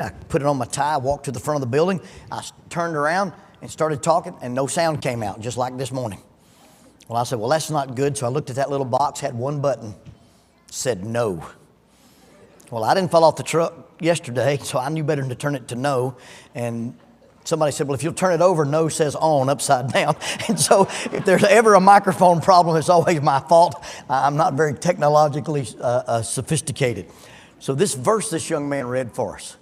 I put it on my tie, walked to the front of the building. I turned around and started talking, and no sound came out, just like this morning. Well, I said, well, that's not good. So I looked at that little box, had one button, said no. Well, I didn't fall off the truck yesterday, so I knew better than to turn it to no. And somebody said, well, if you'll turn it over, no says on upside down. And so if there's ever a microphone problem, it's always my fault. I'm not very technologically sophisticated. So this verse this young man read for us.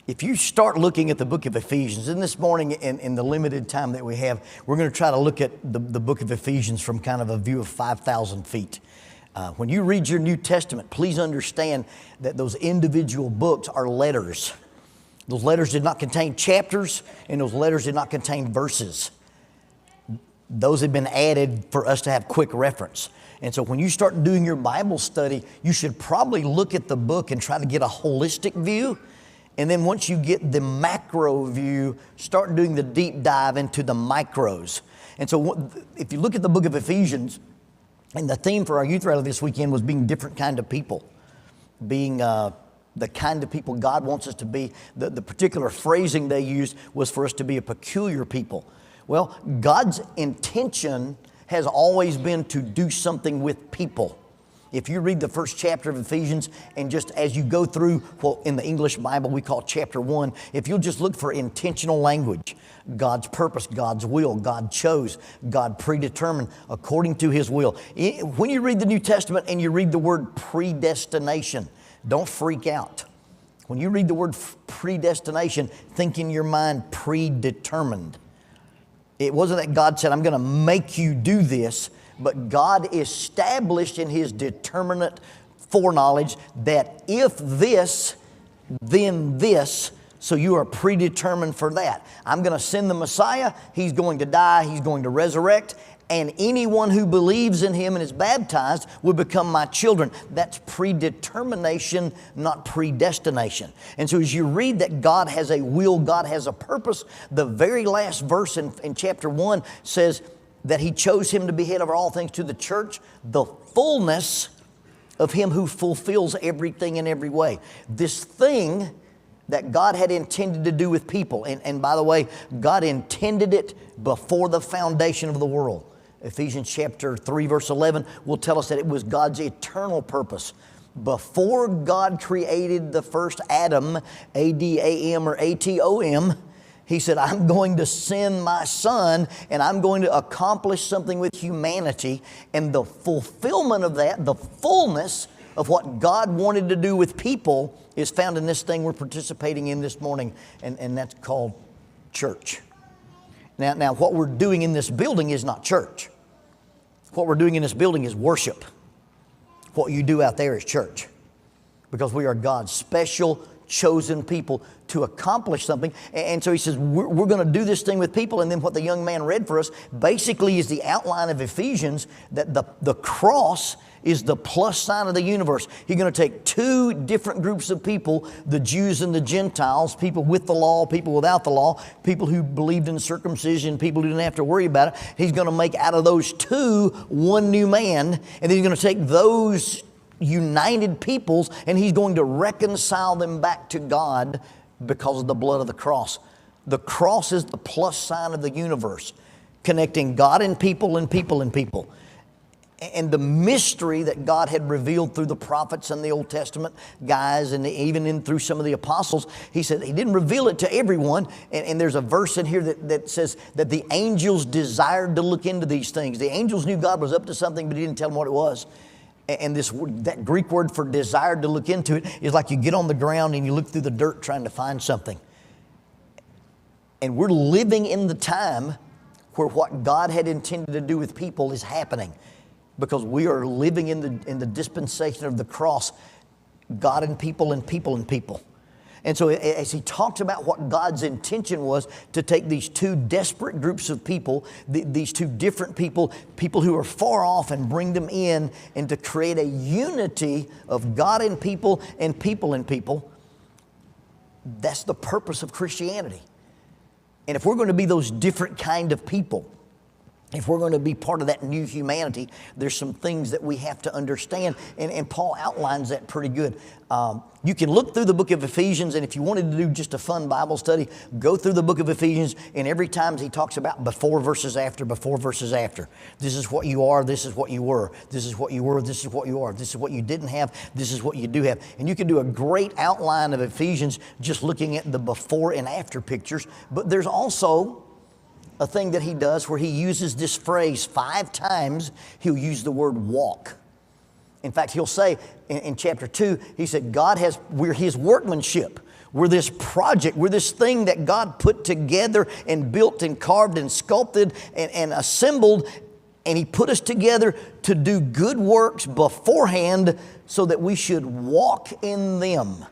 If you start looking at the book of Ephesians, and this morning in the limited time that we have, we're going to try to look at the book of Ephesians from kind of a view of 5,000 feet. When you read your New Testament, please understand that those individual books are letters. Those letters did not contain chapters, and those letters did not contain verses. Those have been added for us to have quick reference. And so when you start doing your Bible study, you should probably look at the book and try to get a holistic view. And then once you get the macro view, start doing the deep dive into the micros. And so if you look at the book of Ephesians, and the theme for our youth rally this weekend was being different kind of people. Being the kind of people God wants us to be. The particular phrasing they used was for us to be a peculiar people. Well, God's intention has always been to do something with people. If you read the first chapter of Ephesians, and just as you go through what in the English Bible we call chapter 1, if you'll just look for intentional language, God's purpose, God's will, God chose, God predetermined according to His will. When you read the New Testament and you read the word predestination, don't freak out. When you read the word predestination, think in your mind predetermined. It wasn't that God said, I'm going to make you do this, but God established in His determinate foreknowledge that if this, then this, so you are predetermined for that. I'm going to send the Messiah. He's going to die. He's going to resurrect. And anyone who believes in Him and is baptized will become my children. That's predetermination, not predestination. And so as you read that God has a will, God has a purpose, the very last verse in chapter 1 says that He chose Him to be head over all things to the church, the fullness of Him who fulfills everything in every way. This thing that God had intended to do with people. And by the way, God intended it before the foundation of the world. Ephesians chapter 3 verse 11 will tell us that it was God's eternal purpose. Before God created the first Adam, A-D-A-M or A-T-O-M, He said, I'm going to send my Son and I'm going to accomplish something with humanity. And the fulfillment of that, the fullness of what God wanted to do with people is found in this thing we're participating in this morning, and that's called church. Now, what we're doing in this building is not church. What we're doing in this building is worship. What you do out there is church. Because we are God's special, chosen people to accomplish something. And so He says, we're going to do this thing with people. And then what the young man read for us basically is the outline of Ephesians, that the cross is the plus sign of the universe. He's going to take two different groups of people, the Jews and the Gentiles, people with the law, people without the law, people who believed in circumcision, people who didn't have to worry about it. He's going to make out of those two one new man, and then He's going to take those united peoples and He's going to reconcile them back to God because of the blood of the cross. The cross is the plus sign of the universe, connecting God and people and people and people. And the mystery that God had revealed through the prophets and the Old Testament guys, and even through some of the apostles, He said He didn't reveal it to everyone. And there's a verse in here that says that the angels desired to look into these things. The angels knew God was up to something, but He didn't tell them what it was. And that Greek word for desired to look into it is like you get on the ground and you look through the dirt trying to find something. And we're living in the time where what God had intended to do with people is happening. Because we are living in the dispensation of the cross, God and people and people and people. And so as he talks about what God's intention was to take these two desperate groups of people, these two different people who are far off, and bring them in and to create a unity of God and people and people and people, that's the purpose of Christianity. And if we're going to be those different kind of people, if we're going to be part of that new humanity, there's some things that we have to understand. And Paul outlines that pretty good. You can look through the book of Ephesians, and if you wanted to do just a fun Bible study, go through the book of Ephesians, and every time he talks about before versus after, before versus after. This is what you are, this is what you were. This is what you were, this is what you are. This is what you didn't have, this is what you do have. And you can do a great outline of Ephesians just looking at the before and after pictures. But there's also a thing that he does where he uses this phrase 5 times. He'll use the word walk. In fact, he'll say in chapter 2, he said, we're his workmanship. We're this project. We're this thing that God put together and built and carved and sculpted and assembled. And he put us together to do good works beforehand so that we should walk in them.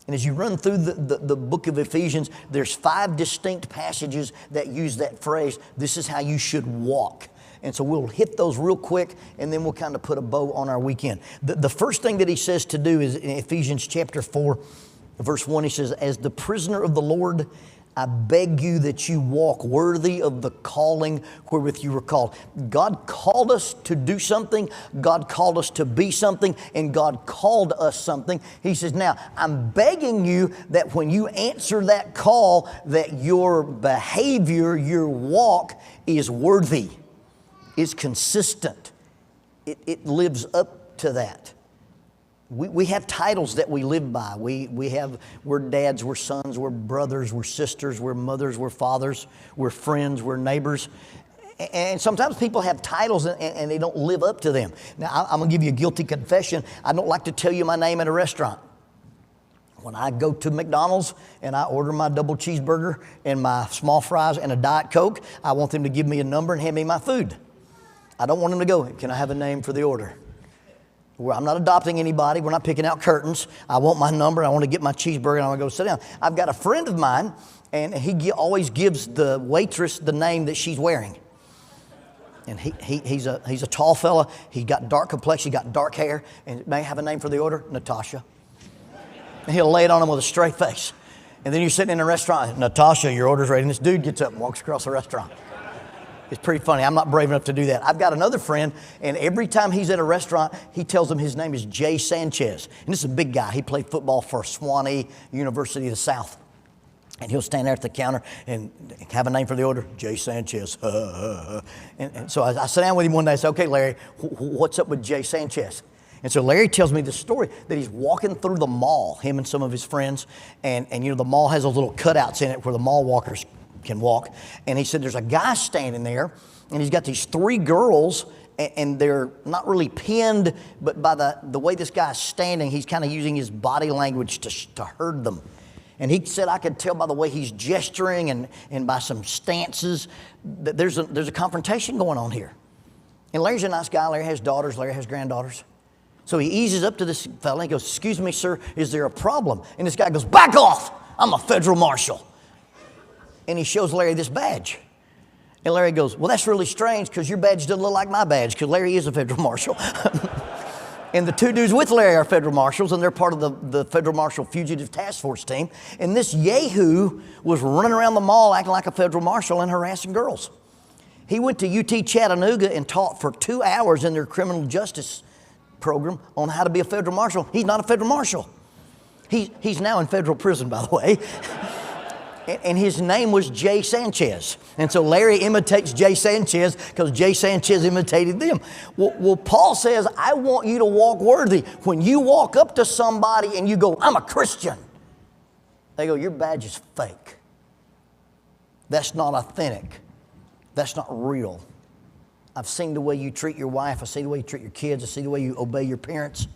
And as you run through the book of Ephesians, there's 5 distinct passages that use that phrase, this is how you should walk. And so we'll hit those real quick, and then we'll kind of put a bow on our weekend. The first thing that he says to do is in Ephesians chapter 4, verse 1, he says, as the prisoner of the Lord, I beg you that you walk worthy of the calling wherewith you were called. God called us to do something. God called us to be something, and God called us something. He says, now, I'm begging you that when you answer that call, that your behavior, your walk is worthy, is consistent. It lives up to that. We have titles that we live by. We're dads, we're sons, we're brothers, we're sisters, we're mothers, we're fathers, we're friends, we're neighbors. And sometimes people have titles and they don't live up to them. Now, I'm going to give you a guilty confession. I don't like to tell you my name at a restaurant. When I go to McDonald's and I order my double cheeseburger and my small fries and a Diet Coke, I want them to give me a number and hand me my food. I don't want them to go, can I have a name for the order? I'm not adopting anybody. We're not picking out curtains. I want my number. I want to get my cheeseburger, and I want to go sit down. I've got a friend of mine, and he always gives the waitress the name that she's wearing. And he's a tall fella. He's got dark complexion. He's got dark hair. And may I have a name for the order? Natasha. And he'll lay it on him with a straight face. And then you're sitting in a restaurant. Natasha, your order's ready. And this dude gets up and walks across the restaurant. It's pretty funny. I'm not brave enough to do that. I've got another friend, and every time he's at a restaurant, he tells them his name is Jay Sanchez. And this is a big guy. He played football for Swanee University of the South. And he'll stand there at the counter and have a name for the order, Jay Sanchez. And so I sat down with him one day and said, okay, Larry, what's up with Jay Sanchez? And so Larry tells me this story that he's walking through the mall, him and some of his friends. And you know, the mall has those little cutouts in it where the mall walkers can walk. And he said there's a guy standing there, and he's got these 3 girls, and they're not really pinned, but by the way this guy's standing, he's kind of using his body language to herd them. And he said I could tell by the way he's gesturing and by some stances that there's a confrontation going on here. And Larry's a nice guy. Larry has daughters. Larry has granddaughters. So he eases up to this fella and he goes, excuse me, sir, is there a problem? And this guy goes, back off. I'm a federal marshal. And he shows Larry this badge. And Larry goes, well, that's really strange because your badge doesn't look like my badge because Larry is a federal marshal. And the 2 dudes with Larry are federal marshals, and they're part of the Federal Marshal Fugitive Task Force team. And this yahoo was running around the mall acting like a federal marshal and harassing girls. He went to UT Chattanooga and taught for 2 hours in their criminal justice program on how to be a federal marshal. He's not a federal marshal. He's now in federal prison, by the way. And his name was Jay Sanchez. And so Larry imitates Jay Sanchez because Jay Sanchez imitated them. Well, Paul says, I want you to walk worthy. When you walk up to somebody and you go, I'm a Christian, they go, your badge is fake. That's not authentic. That's not real. I've seen the way you treat your wife. I see the way you treat your kids. I see the way you obey your parents.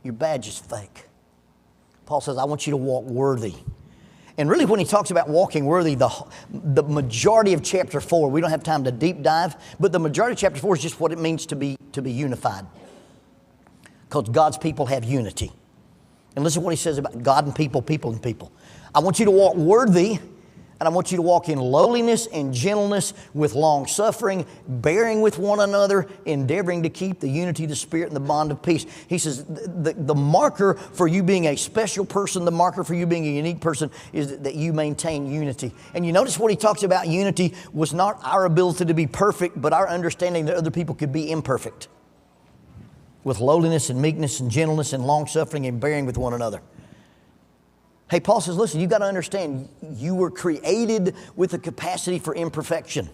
Your badge is fake. Paul says, I want you to walk worthy. And really when he talks about walking worthy, the majority of chapter 4, we don't have time to deep dive, but the majority of chapter 4 is just what it means to be unified. Because God's people have unity. And listen to what he says about God and people, people and people. I want you to walk worthy And I want you to walk in lowliness and gentleness with long suffering, bearing with one another, endeavoring to keep the unity of the Spirit and the bond of peace. He says the marker for you being a special person, the marker for you being a unique person is that you maintain unity. And you notice what he talks about unity was not our ability to be perfect, but our understanding that other people could be imperfect. With lowliness and meekness and gentleness and long suffering and bearing with one another. Hey, Paul says, listen, you've got to understand, you were created with the capacity for imperfection.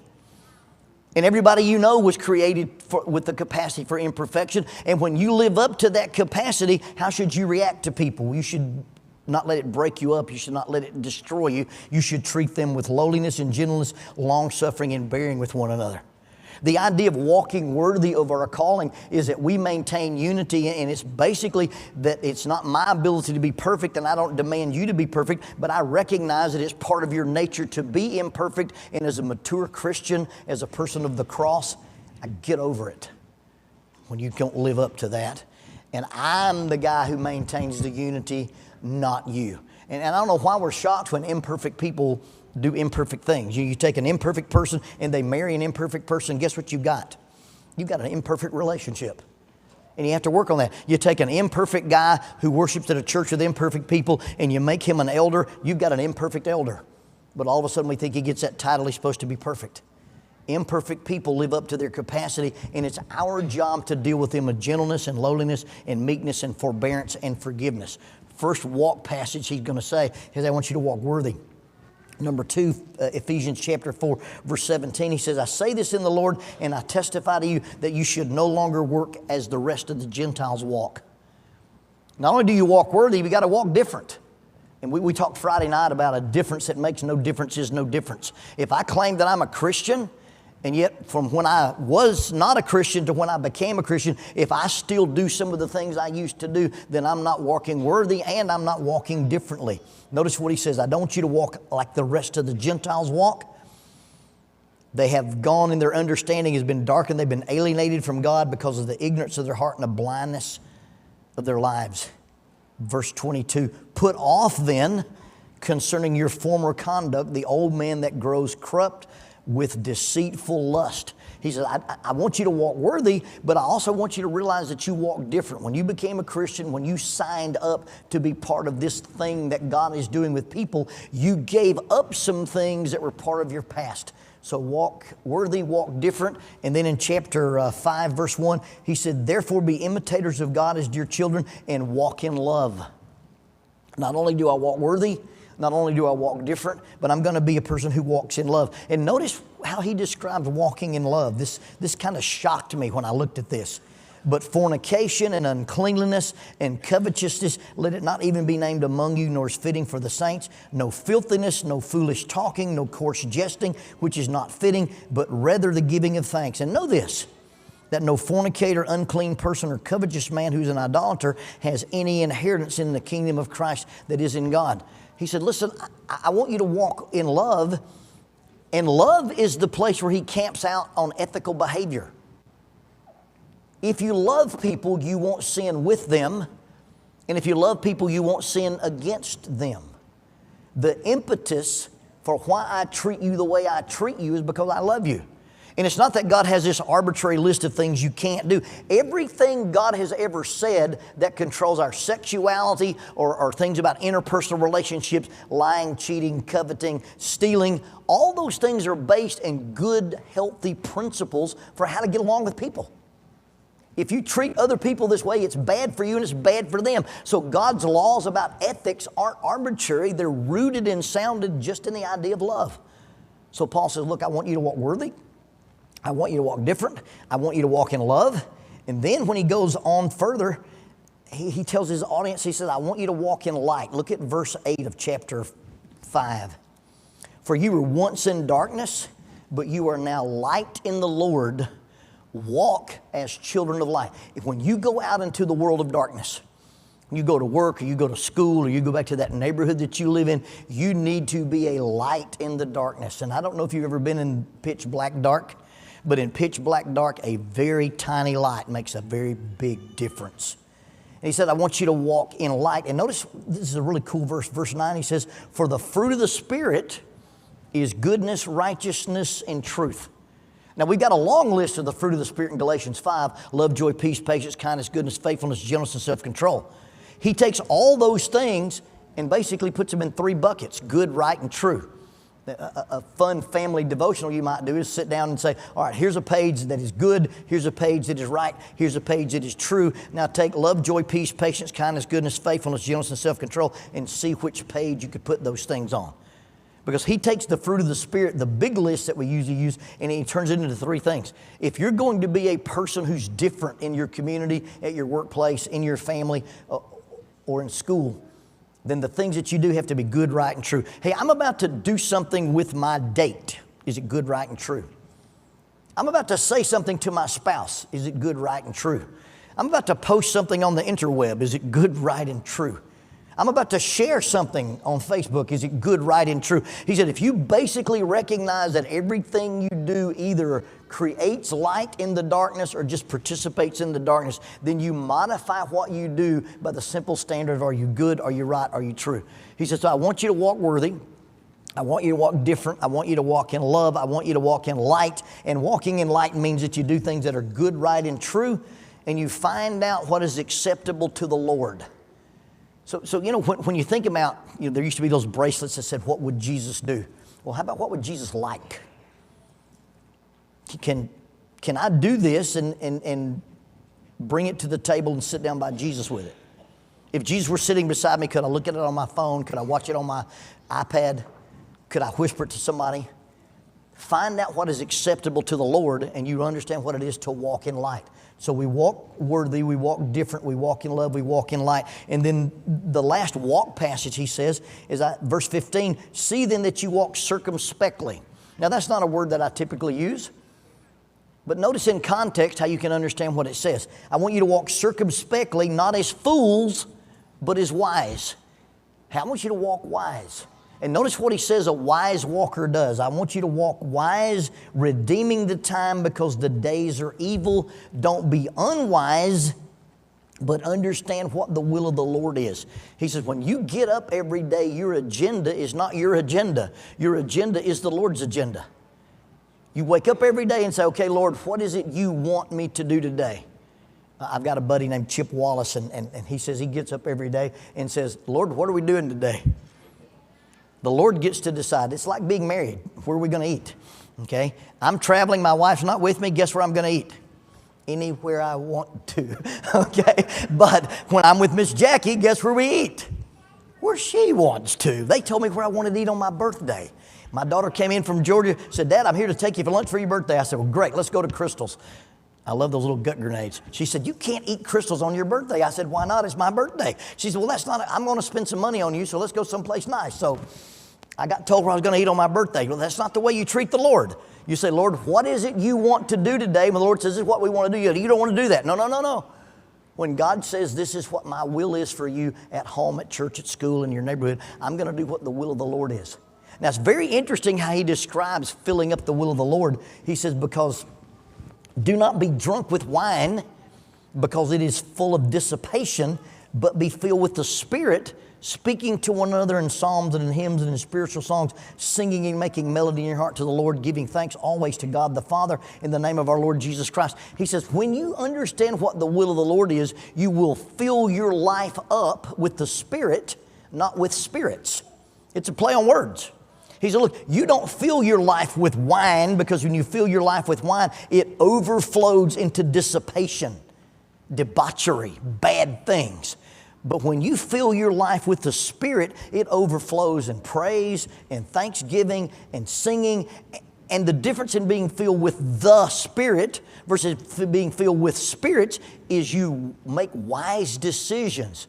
And everybody you know was created with the capacity for imperfection. And when you live up to that capacity, how should you react to people? You should not let it break you up. You should not let it destroy you. You should treat them with lowliness and gentleness, long-suffering, and bearing with one another. The idea of walking worthy of our calling is that we maintain unity, and it's basically that it's not my ability to be perfect, and I don't demand you to be perfect, but I recognize that it's part of your nature to be imperfect, and as a mature Christian, as a person of the cross, I get over it when you don't live up to that. And I'm the guy who maintains the unity, not you. And I don't know why we're shocked when imperfect people do imperfect things. You take an imperfect person and they marry an imperfect person, guess what you've got? You've got an imperfect relationship. And you have to work on that. You take an imperfect guy who worships at a church with imperfect people and you make him an elder, you've got an imperfect elder. But all of a sudden we think he gets that title, he's supposed to be perfect. Imperfect people live up to their capacity, and it's our job to deal with them with gentleness and lowliness and meekness and forbearance and forgiveness. First walk passage he's going to say is, I want you to walk worthy. Number 2, Ephesians chapter 4, verse 17, he says, I say this in the Lord, and I testify to you that you should no longer work as the rest of the Gentiles walk. Not only do you walk worthy, you got to walk different. And we talked Friday night about a difference that makes no difference is no difference. If I claim that I'm a Christian, and yet from when I was not a Christian to when I became a Christian, if I still do some of the things I used to do, then I'm not walking worthy and I'm not walking differently. Notice what he says, I don't want you to walk like the rest of the Gentiles walk. They have gone and their understanding has been darkened. They've been alienated from God because of the ignorance of their heart and the blindness of their lives. Verse 22, put off then concerning your former conduct the old man that grows corrupt with deceitful lust. He says, I want you to walk worthy, but I also want you to realize that you walk different. When you became a Christian, when you signed up to be part of this thing that God is doing with people, you gave up some things that were part of your past. So walk worthy, walk different. And then in chapter 5, verse 1, he said, therefore be imitators of God as dear children and walk in love. Not only do I walk worthy, not only do I walk different, but I'm going to be a person who walks in love. And notice how he describes walking in love. This kind of shocked me when I looked at this. But fornication and uncleanliness and covetousness, let it not even be named among you, nor is fitting for the saints. No filthiness, no foolish talking, no coarse jesting, which is not fitting, but rather the giving of thanks. And know this, that no fornicator, unclean person, or covetous man who's an idolater has any inheritance in the kingdom of Christ that is in God. He said, listen, I want you to walk in love, and love is the place where he camps out on ethical behavior. If you love people, you won't sin with them, and if you love people, you won't sin against them. The impetus for why I treat you the way I treat you is because I love you. And it's not that God has this arbitrary list of things you can't do. Everything God has ever said that controls our sexuality or things about interpersonal relationships, lying, cheating, coveting, stealing, all those things are based in good, healthy principles for how to get along with people. If you treat other people this way, it's bad for you and it's bad for them. So God's laws about ethics aren't arbitrary. They're rooted and sounded just in the idea of love. So Paul says, look, I want you to walk worthy. I want you to walk different. I want you to walk in love. And then when he goes on further, he tells his audience, he says, I want you to walk in light. Look at verse 8 of chapter 5. For you were once in darkness, but you are now light in the Lord. Walk as children of light. When you go out into the world of darkness, you go to work or you go to school or you go back to that neighborhood that you live in, you need to be a light in the darkness. And I don't know if you've ever been in pitch black dark, but in pitch black dark, a very tiny light makes a very big difference. And he said, I want you to walk in light. And notice, this is a really cool verse. Verse 9, he says, for the fruit of the Spirit is goodness, righteousness, and truth. Now, we've got a long list of the fruit of the Spirit in Galatians 5. Love, joy, peace, patience, kindness, goodness, faithfulness, gentleness, and self-control. He takes all those things and basically puts them in 3 buckets: good, right, and true. A fun family devotional you might do is sit down and say, all right, here's a page that is good, here's a page that is right, here's a page that is true. Now take love, joy, peace, patience, kindness, goodness, faithfulness, gentleness, and self-control, and see which page you could put those things on. Because he takes the fruit of the Spirit, the big list that we usually use, and he turns it into 3 things. If you're going to be a person who's different in your community, at your workplace, in your family, or in school, then the things that you do have to be good, right, and true. Hey, I'm about to do something with my date. Is it good, right, and true? I'm about to say something to my spouse. Is it good, right, and true? I'm about to post something on the interweb. Is it good, right, and true? I'm about to share something on Facebook. Is it good, right, and true? He said, if you basically recognize that everything you do either creates light in the darkness or just participates in the darkness, then you modify what you do by the simple standard of, are you good, are you right, are you true? He says, so I want you to walk worthy. I want you to walk different. I want you to walk in love. I want you to walk in light. And walking in light means that you do things that are good, right, and true, and you find out what is acceptable to the Lord. So you know, when you think about, there used to be those bracelets that said, what would Jesus do? Well, how about what would Jesus like? Can I do this and bring it to the table and sit down by Jesus with it? If Jesus were sitting beside me, could I look at it on my phone? Could I watch it on my iPad? Could I whisper it to somebody? Find out what is acceptable to the Lord, and you understand what it is to walk in light. So we walk worthy, we walk different, we walk in love, we walk in light. And then the last walk passage, he says, is verse 15, see then that you walk circumspectly. Now that's not a word that I typically use, but notice in context how you can understand what it says. I want you to walk circumspectly, not as fools, but as wise. I want you to walk wise. And notice what he says a wise walker does. I want you to walk wise, redeeming the time because the days are evil. Don't be unwise, but understand what the will of the Lord is. He says, when you get up every day, your agenda is not your agenda. Your agenda is the Lord's agenda. You wake up every day and say, okay, Lord, what is it you want me to do today? I've got a buddy named Chip Wallace, and he says he gets up every day and says, Lord, what are we doing today? The Lord gets to decide. It's like being married. Where are we going to eat? Okay? I'm traveling. My wife's not with me. Guess where I'm going to eat? Anywhere I want to. Okay? But when I'm with Miss Jackie, guess where we eat? Where she wants to. They told me where I wanted to eat on my birthday. My daughter came in from Georgia, said, Dad, I'm here to take you for lunch for your birthday. I said, well, great. Let's go to Crystal's. I love those little gut grenades. She said, you can't eat Crystals on your birthday. I said, why not? It's my birthday. She said, well, that's not, I'm going to spend some money on you, so let's go someplace nice. So I got told where I was going to eat on my birthday. Well, that's not the way you treat the Lord. You say, Lord, what is it you want to do today? And the Lord says, this is what we want to do. You don't want to do that. No. When God says this is what my will is for you at home, at church, at school, in your neighborhood, I'm going to do what the will of the Lord is. Now, it's very interesting how he describes filling up the will of the Lord. He says, because do not be drunk with wine, because it is full of dissipation, but be filled with the Spirit, speaking to one another in psalms and in hymns and in spiritual songs, singing and making melody in your heart to the Lord, giving thanks always to God the Father in the name of our Lord Jesus Christ. He says, when you understand what the will of the Lord is, you will fill your life up with the Spirit, not with spirits. It's a play on words. He said, look, you don't fill your life with wine, because when you fill your life with wine, it overflows into dissipation, debauchery, bad things. But when you fill your life with the Spirit, it overflows in praise and thanksgiving and singing. And the difference in being filled with the Spirit versus being filled with spirits is you make wise decisions.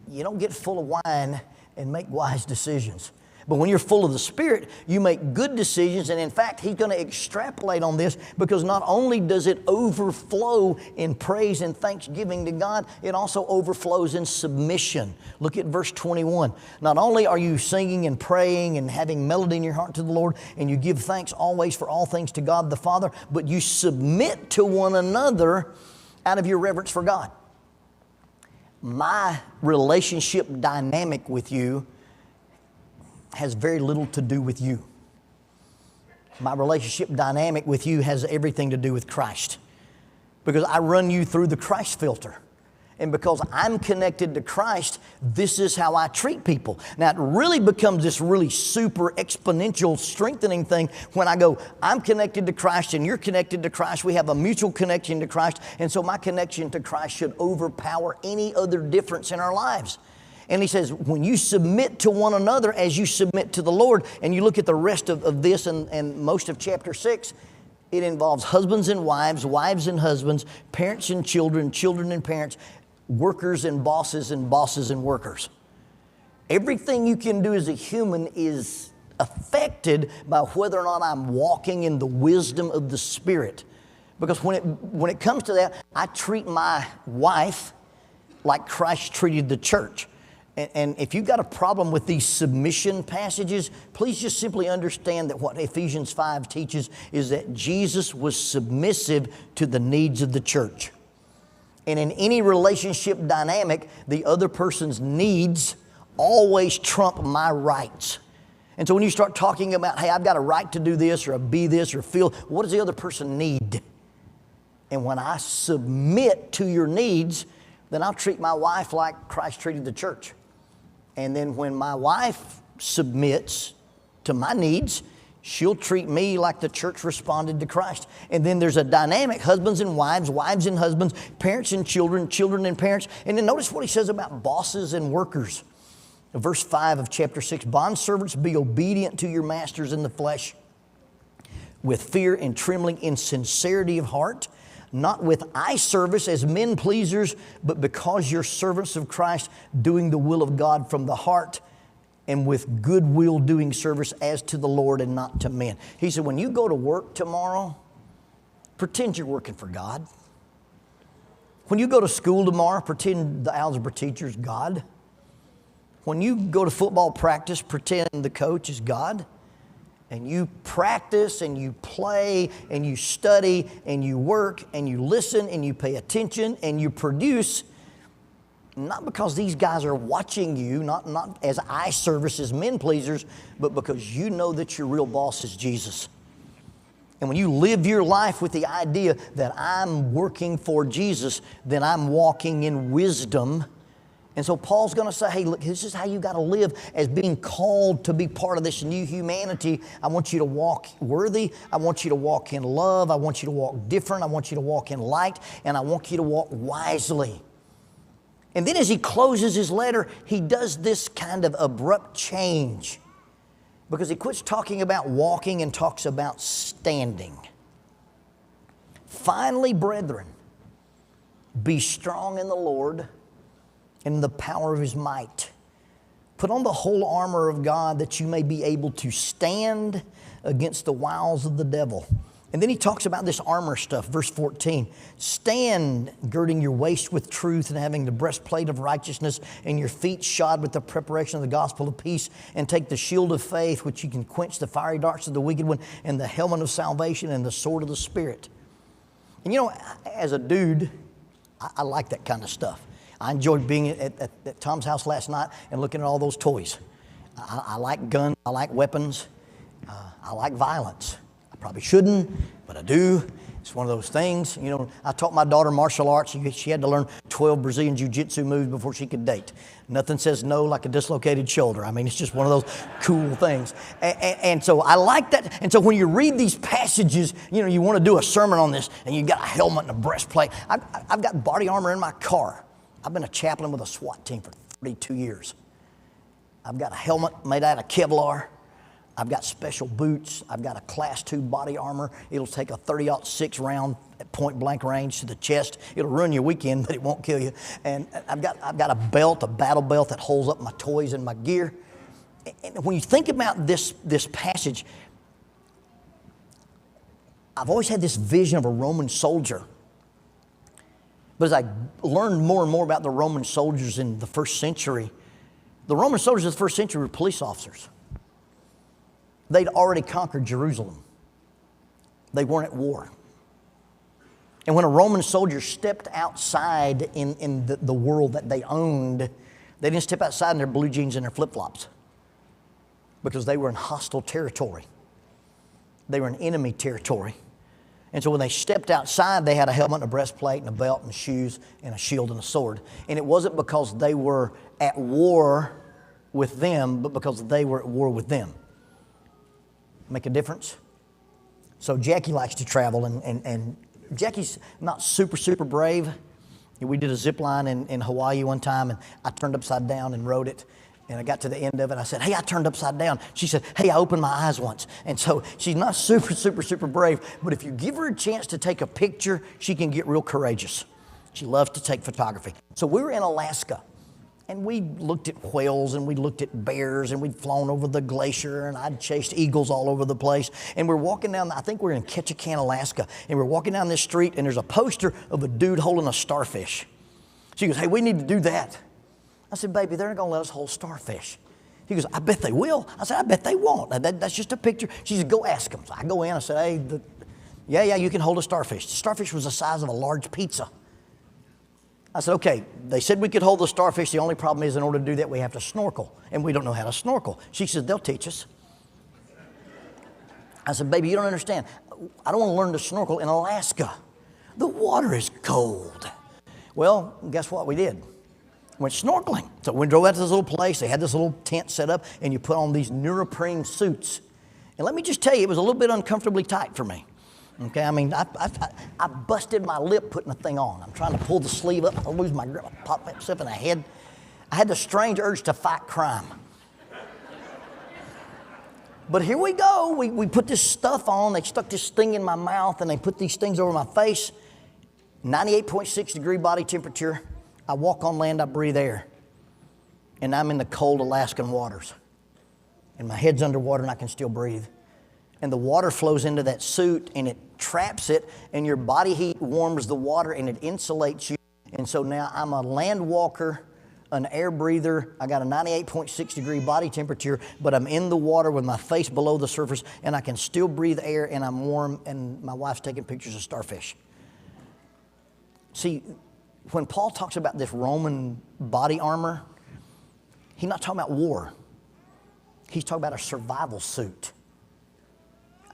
You don't get full of wine and make wise decisions. But when you're full of the Spirit, you make good decisions. And in fact, he's going to extrapolate on this, because not only does it overflow in praise and thanksgiving to God, it also overflows in submission. Look at verse 21. Not only are you singing and praying and having melody in your heart to the Lord, and you give thanks always for all things to God the Father, but you submit to one another out of your reverence for God. My relationship dynamic with you has very little to do with you. My relationship dynamic with you has everything to do with Christ. Because I run you through the Christ filter. And because I'm connected to Christ, this is how I treat people. Now, it really becomes this really super exponential strengthening thing when I go, I'm connected to Christ and you're connected to Christ. We have a mutual connection to Christ. And so my connection to Christ should overpower any other difference in our lives. And he says, when you submit to one another as you submit to the Lord, and you look at the rest of this and most of chapter 6, it involves husbands and wives, wives and husbands, parents and children, children and parents, workers and bosses and workers. Everything you can do as a human is affected by whether or not I'm walking in the wisdom of the Spirit. Because when it comes to that, I treat my wife like Christ treated the church. And if you've got a problem with these submission passages, please just simply understand that what Ephesians 5 teaches is that Jesus was submissive to the needs of the church. And in any relationship dynamic, the other person's needs always trump my rights. And so when you start talking about, hey, I've got a right to do this or be this or feel, what does the other person need? And when I submit to your needs, then I'll treat my wife like Christ treated the church. And then when my wife submits to my needs, she'll treat me like the church responded to Christ. And then there's a dynamic, husbands and wives, wives and husbands, parents and children, children and parents. And then notice what he says about bosses and workers. Verse 5 of chapter 6, bondservants, be obedient to your masters in the flesh with fear and trembling in sincerity of heart, not with eye service as men pleasers, but because you're servants of Christ, doing the will of God from the heart, and with goodwill doing service as to the Lord and not to men. He said, when you go to work tomorrow, pretend you're working for God. When you go to school tomorrow, pretend the algebra teacher's God. When you go to football practice, pretend the coach is God. And you practice and you play and you study and you work and you listen and you pay attention and you produce, not because these guys are watching you, not as eye service as men pleasers, but because you know that your real boss is Jesus. And when you live your life with the idea that I'm working for Jesus, then I'm walking in wisdom. And so Paul's going to say, hey, look, this is how you got to live as being called to be part of this new humanity. I want you to walk worthy. I want you to walk in love. I want you to walk different. I want you to walk in light. And I want you to walk wisely. And then as he closes his letter, he does this kind of abrupt change. Because he quits talking about walking and talks about standing. Finally, brethren, be strong in the Lord and the power of His might. Put on the whole armor of God that you may be able to stand against the wiles of the devil. And then he talks about this armor stuff, verse 14. Stand, girding your waist with truth and having the breastplate of righteousness and your feet shod with the preparation of the gospel of peace, and take the shield of faith, which you can quench the fiery darts of the wicked one, and the helmet of salvation and the sword of the Spirit. And you know, as a dude, I like that kind of stuff. I enjoyed being at Tom's house last night and looking at all those toys. I like guns, I like weapons, I like violence. I probably shouldn't, but I do. It's one of those things. You know, I taught my daughter martial arts. She had to learn 12 Brazilian Jiu-Jitsu moves before she could date. Nothing says no like a dislocated shoulder. I mean, it's just one of those cool things. And so I like that. And so when you read these passages, you know, you want to do a sermon on this, and you've got a helmet and a breastplate. I've got body armor in my car. I've been a chaplain with a SWAT team for 32 years. I've got a helmet made out of Kevlar. I've got special boots. I've got a Class 2 body armor. It'll take a .30-06 round at point blank range to the chest. It'll ruin your weekend, but it won't kill you. And I've got a belt, a battle belt that holds up my toys and my gear. And when you think about this passage, I've always had this vision of a Roman soldier. But as I learned more and more about the Roman soldiers in the first century, the Roman soldiers of the first century were police officers. They'd already conquered Jerusalem. They weren't at war. And when a Roman soldier stepped outside in the world that they owned, they didn't step outside in their blue jeans and their flip-flops. because they were in hostile territory. They were in enemy territory. And so when they stepped outside, they had a helmet and a breastplate and a belt and shoes and a shield and a sword. And it wasn't because they were at war with them, but because they were at war with them. Make a difference? So Jackie likes to travel, and Jackie's not super brave. We did a zip line in Hawaii one time, and I turned upside down and rode it. And I got to the end of it. I said, hey, I turned upside down. She said, hey, I opened my eyes once. And so she's not super brave. But if you give her a chance to take a picture, she can get real courageous. She loves to take photography. So we were in Alaska. And we looked at whales, and we looked at bears, and we'd flown over the glacier, and I'd chased eagles all over the place. And we're walking down, I think we're in Ketchikan, Alaska. And we're walking down this street, and there's a poster of a dude holding a starfish. She goes, hey, we need to do that. I said, baby, they're not going to let us hold starfish. He goes, I bet they will. I said, I bet they won't. That's just a picture. She said, go ask them. So I go in. I said, hey, yeah, you can hold a starfish. The starfish was the size of a large pizza. I said, okay, they said we could hold the starfish. The only problem is in order to do that, we have to snorkel. And we don't know how to snorkel. She said, they'll teach us. I said, baby, you don't understand. I don't want to learn to snorkel in Alaska. The water is cold. Well, guess what we did? Went snorkeling. So we drove out to this little place. They had this little tent set up, and you put on these neoprene suits. And let me just tell you, it was a little bit uncomfortably tight for me. Okay, I mean, I busted my lip putting the thing on. I'm trying to pull the sleeve up. I lose my grip. I pop myself in the head. I had the strange urge to fight crime. But here we go. We put this stuff on. They stuck this thing in my mouth, and they put these things over my face. 98.6 degree body temperature. I walk on land, I breathe air. And I'm in the cold Alaskan waters. And my head's underwater and I can still breathe. And the water flows into that suit and it traps it, and your body heat warms the water and it insulates you. And so now I'm a land walker, an air breather. I got a 98.6 degree body temperature, but I'm in the water with my face below the surface, and I can still breathe air, and I'm warm, and my wife's taking pictures of starfish. See, when Paul talks about this Roman body armor, he's not talking about war. He's talking about a survival suit.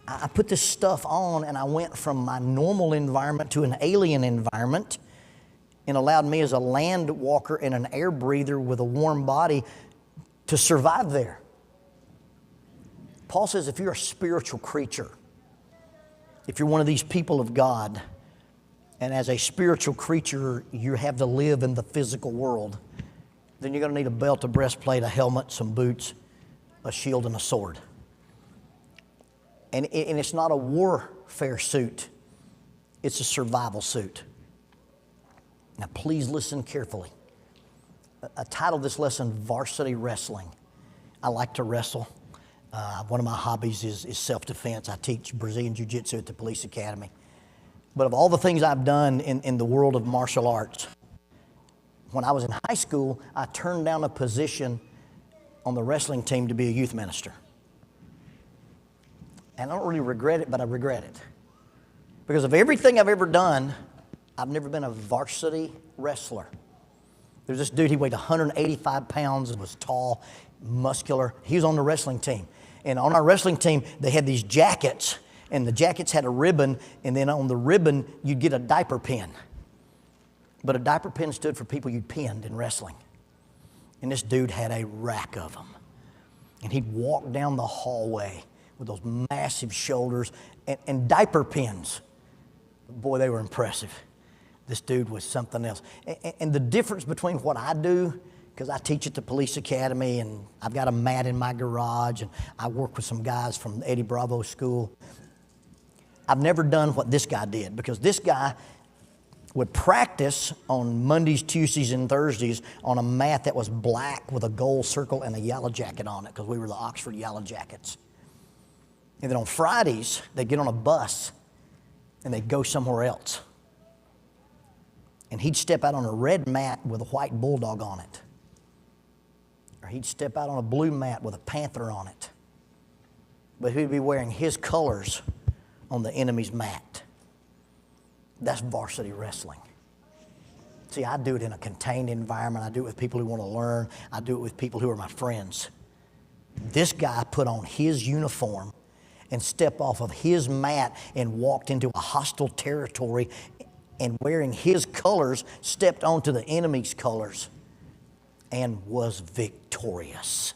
I put this stuff on, and I went from my normal environment to an alien environment, and allowed me as a land walker and an air breather with a warm body to survive there. Paul says if you're a spiritual creature, if you're one of these people of God, and as a spiritual creature, you have to live in the physical world, then you're going to need a belt, a breastplate, a helmet, some boots, a shield, and a sword. And it's not a warfare suit. It's a survival suit. Now, please listen carefully. I titled this lesson, Varsity Wrestling. I like to wrestle. One of my hobbies is self-defense. I teach Brazilian Jiu-Jitsu at the police academy. But of all the things I've done in the world of martial arts, when I was in high school, I turned down a position on the wrestling team to be a youth minister. And I don't really regret it, but I regret it. Because of everything I've ever done, I've never been a varsity wrestler. There's this dude, he weighed 185 pounds and was tall, muscular. He was on the wrestling team. And on our wrestling team, they had these jackets, and the jackets had a ribbon, and then on the ribbon, you'd get a diaper pin. But a diaper pin stood for people you'd pinned in wrestling. And this dude had a rack of them. And he'd walk down the hallway with those massive shoulders and diaper pins. Boy, they were impressive. This dude was something else. And the difference between what I do, because I teach at the police academy, and I've got a mat in my garage, and I work with some guys from Eddie Bravo School. I've never done what this guy did, because this guy would practice on Mondays, Tuesdays, and Thursdays on a mat that was black with a gold circle and a yellow jacket on it, because we were the Oxford Yellow Jackets. And then on Fridays, they'd get on a bus and they'd go somewhere else. And he'd step out on a red mat with a white bulldog on it. Or he'd step out on a blue mat with a panther on it. But he'd be wearing his colors on the enemy's mat. That's varsity wrestling. See, I do it in a contained environment. I do it with people who want to learn. I do it with people who are my friends. This guy put on his uniform and stepped off of his mat and walked into a hostile territory, and wearing his colors, stepped onto the enemy's colors and was victorious.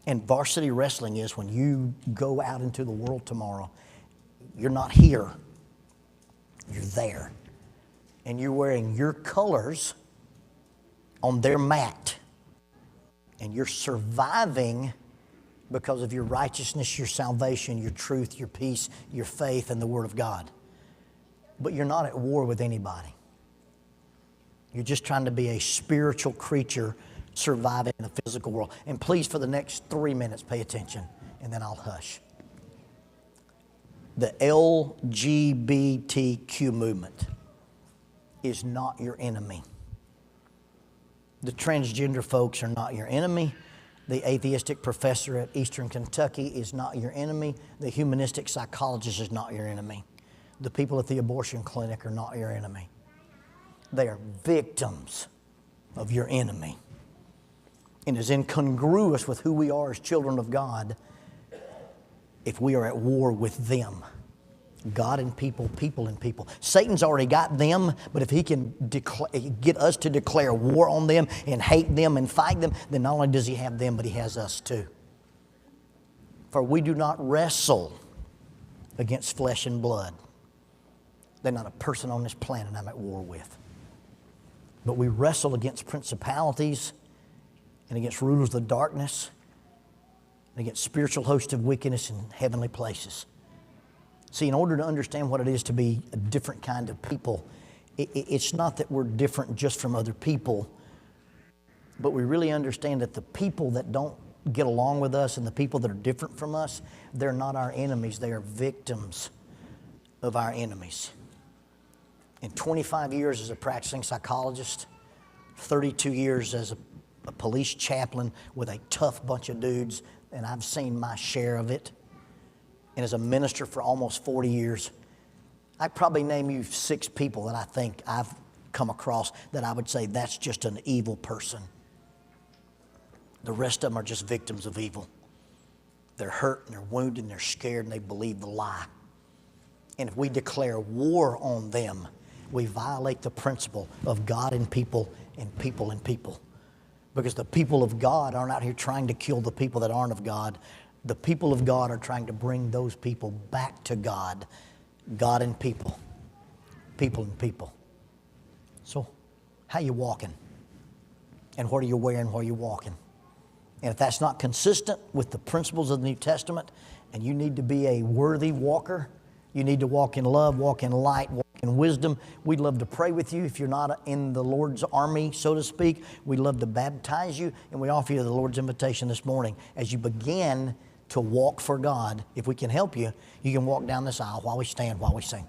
And varsity wrestling is when you go out into the world tomorrow, you're not here, you're there. And you're wearing your colors on their mat. And you're surviving because of your righteousness, your salvation, your truth, your peace, your faith, and the Word of God. But you're not at war with anybody. You're just trying to be a spiritual creature surviving in the physical world. And please, for the next 3 minutes, pay attention, and then I'll hush. The LGBTQ movement is not your enemy. The transgender folks are not your enemy. The atheistic professor at Eastern Kentucky is not your enemy. The humanistic psychologist is not your enemy. The people at the abortion clinic are not your enemy. They are victims of your enemy. And is incongruous with who we are as children of God if we are at war with them. God and people, people and people. Satan's already got them, but if he can get us to declare war on them and hate them and fight them, then not only does he have them, but he has us too. For we do not wrestle against flesh and blood. They're not a person on this planet I'm at war with. But we wrestle against principalities and against rulers of darkness and against spiritual hosts of wickedness in heavenly places. See, in order to understand what it is to be a different kind of people, it's not that we're different just from other people, but we really understand that the people that don't get along with us and the people that are different from us, they're not our enemies. They are victims of our enemies. In 25 years as a practicing psychologist, 32 years as a police chaplain with a tough bunch of dudes, and I've seen my share of it. And as a minister for almost 40 years, I probably name you 6 people that I think I've come across that I would say that's just an evil person. The rest of them are just victims of evil. They're hurt and they're wounded and they're scared and they believe the lie. And if we declare war on them, we violate the principle of God and people and people and people. Because the people of God aren't out here trying to kill the people that aren't of God. The people of God are trying to bring those people back to God. God and people. People and people. So, how you walking? And what are you wearing while you're walking? And if that's not consistent with the principles of the New Testament, and you need to be a worthy walker, you need to walk in love, walk in light, walk in wisdom. We'd love to pray with you. If you're not in the Lord's army, so to speak, we'd love to baptize you. And we offer you the Lord's invitation this morning as you begin to walk for God. If we can help you, you can walk down this aisle while we stand, while we sing.